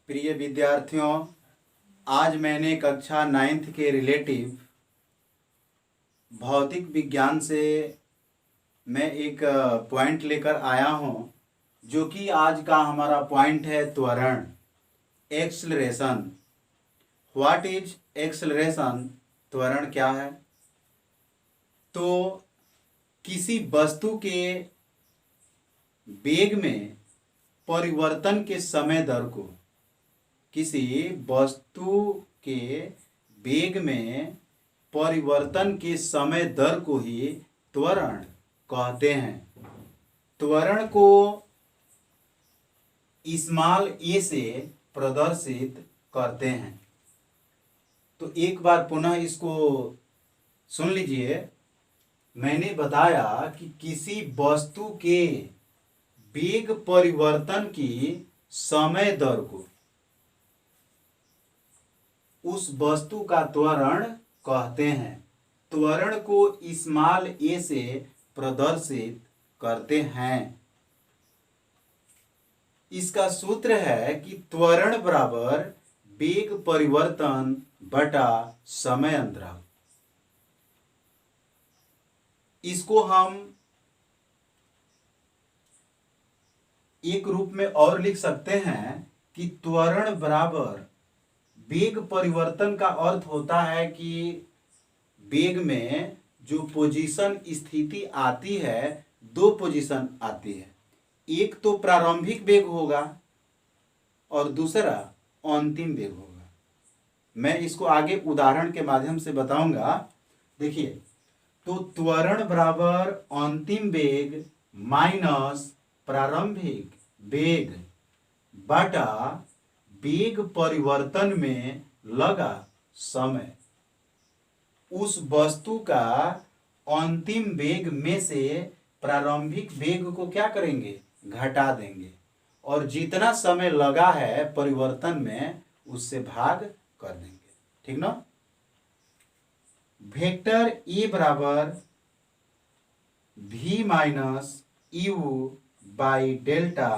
प्रिय विद्यार्थियों, आज मैंने कक्षा 9th के रिलेटिव भौतिक विज्ञान से मैं एक पॉइंट लेकर आया हूं, जो कि आज का हमारा पॉइंट है त्वरण, एक्सलरेशन। What is acceleration? त्वरण क्या है? तो किसी वस्तु के वेग में परिवर्तन के समय दर को, किसी वस्तु के वेग में परिवर्तन के समय दर को ही त्वरण कहते हैं। त्वरण को स्मॉल ए से प्रदर्शित करते हैं। तो एक बार पुनः इसको सुन लीजिए। मैंने बताया कि किसी वस्तु के वेग परिवर्तन की समय दर को उस वस्तु का त्वरण कहते हैं। त्वरण को स्मॉल ए से प्रदर्शित करते हैं। इसका सूत्र है कि त्वरण बराबर वेग परिवर्तन बटा समय अंतराल। इसको हम एक रूप में और लिख सकते हैं कि त्वरण बराबर वेग परिवर्तन का अर्थ होता है कि वेग में जो पोजीशन स्थिति आती है, दो पोजीशन आती है। एक तो प्रारंभिक वेग होगा और दूसरा अंतिम वेग होगा। मैं इसको आगे उदाहरण के माध्यम से बताऊंगा। देखिए, तो त्वरण बराबर अंतिम वेग माइनस प्रारंभिक वेग बटा वेग परिवर्तन में लगा समय। उस वस्तु का अंतिम वेग में से प्रारंभिक वेग को क्या करेंगे? घटा देंगे और जितना समय लगा है परिवर्तन में उससे भाग कर देंगे। ठीक ना? वेक्टर ए बराबर v minus you by delta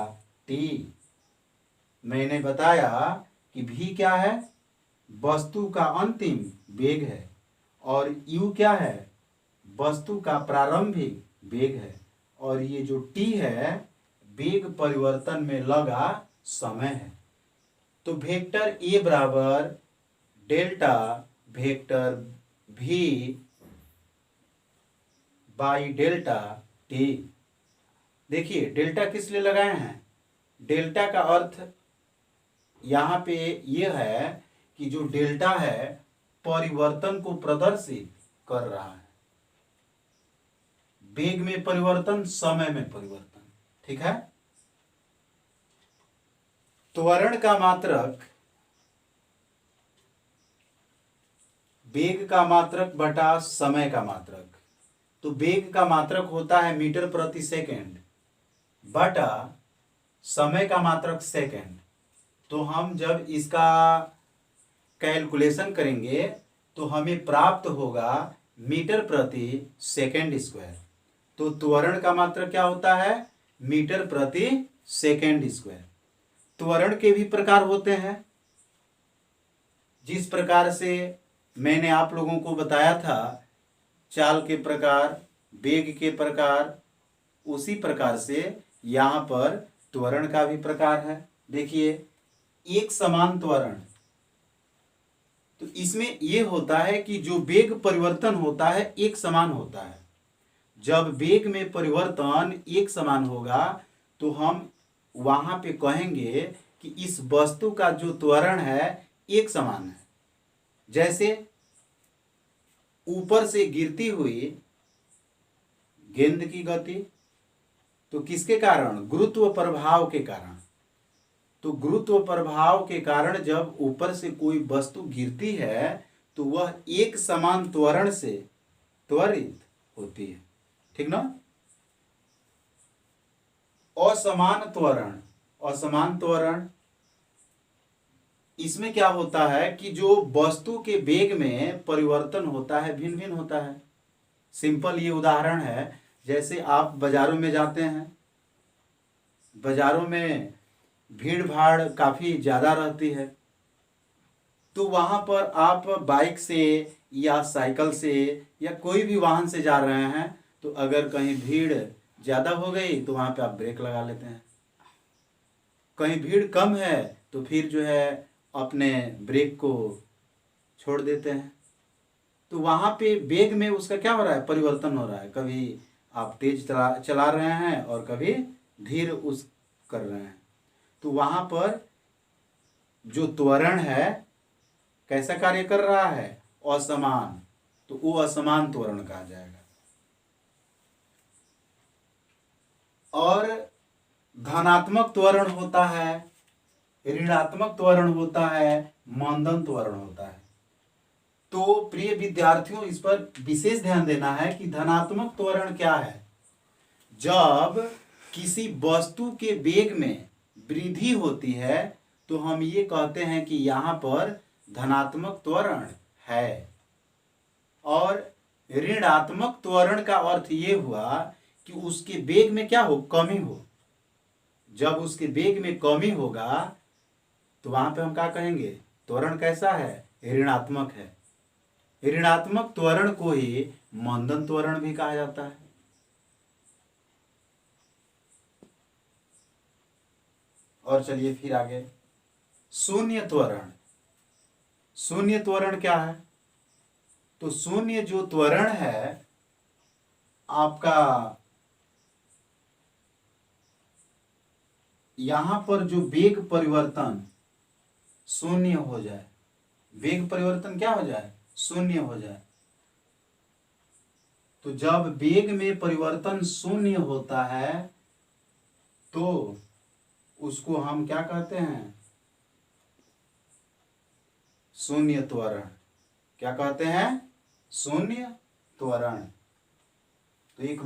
T. मैंने बताया कि v क्या है? वस्तु का अंतिम वेग है और u क्या है? वस्तु का प्रारंभिक वेग है और ये जो t है वेग परिवर्तन में लगा समय है। तो वेक्टर a बराबर delta vector v by delta T. देखिए, डेल्टा किस लिए लगाए हैं? डेल्टा का अर्थ यहाँ पे यह है कि जो डेल्टा है परिवर्तन को प्रदर्शित कर रहा है। वेग में परिवर्तन, समय में परिवर्तन। ठीक है? त्वरण का मात्रक वेग का मात्रक बटा समय का मात्रक। तो वेग का मात्रक होता है मीटर प्रति सेकंड बटा समय का मात्रक सेकंड। तो हम जब इसका कैलकुलेशन करेंगे तो हमें प्राप्त होगा मीटर प्रति सेकंड स्क्वायर। तो त्वरण का मात्रक क्या होता है? मीटर प्रति सेकंड स्क्वायर। त्वरण के भी प्रकार होते हैं। जिस प्रकार से मैंने आप लोगों को बताया था, चाल के प्रकार, वेग के प्रकार, उसी प्रकार से यहाँ पर त्वरण का भी प्रकार है। देखिए, एक समान त्वरण, तो इसमें यह होता है कि जो वेग परिवर्तन होता है एक समान होता है। जब वेग में परिवर्तन एक समान होगा तो हम वहां पे कहेंगे कि इस वस्तु का जो त्वरण है एक समान है। जैसे ऊपर से गिरती हुई गेंद की गति, तो किसके कारण? गुरुत्व प्रभाव के कारण। तो गुरुत्व प्रभाव के कारण जब ऊपर से कोई वस्तु गिरती है तो वह एक समान त्वरण से त्वरित होती है। ठीक ना? असमान त्वरण, असमान त्वरण, इसमें क्या होता है कि जो वस्तु के वेग में परिवर्तन होता है भिन्न भिन्न होता है। सिंपल ये उदाहरण है, जैसे आप बाजारों में जाते हैं, बाजारों में भीड़ भाड़ काफ़ी ज़्यादा रहती है, तो वहाँ पर आप बाइक से या साइकिल से या कोई भी वाहन से जा रहे हैं, तो अगर कहीं भीड़ ज़्यादा हो गई तो वहाँ पे आप ब्रेक लगा लेते हैं। कहीं भीड़ कम है तो फिर जो है अपने ब्रेक को छोड़ देते हैं। तो वहाँ पे वेग में उसका क्या हो रहा है, परिवर्तन हो रहा है। कभी आप तेज चला चला रहे हैं और कभी धीर उस कर रहे हैं। तो वहाँ पर जो त्वरण है कैसा कार्य कर रहा है, असमान, तो वो असमान त्वरण कहा जाएगा। और धनात्मक त्वरण होता है, ऋणात्मक त्वरण होता है, मंदन त्वरण होता है। तो प्रिय विद्यार्थियों, इस पर विशेष ध्यान देना है कि धनात्मक त्वरण क्या है। जब किसी वस्तु के वेग में वृद्धि होती है तो हम ये कहते हैं कि यहाँ पर धनात्मक त्वरण है। और ऋणात्मक त्वरण का अर्थ ये हुआ कि उसके वेग में क्या हो, कमी हो। जब उसके वेग में कमी होगा तो वहां पे हम क्या कहेंगे, त्वरण कैसा है, ऋणात्मक है। ऋणात्मक त्वरण को ही मंदन त्वरण भी कहा जाता है। और चलिए फिर आगे, शून्य त्वरण। शून्य त्वरण क्या है, तो शून्य जो त्वरण है आपका, यहां पर जो वेग परिवर्तन शून्य हो जाए, वेग परिवर्तन क्या हो जाए, शून्य हो जाए। तो जब वेग में परिवर्तन शून्य होता है तो उसको हम क्या कहते हैं, शून्य त्वरण। क्या कहते हैं, शून्य त्वरण। तो एक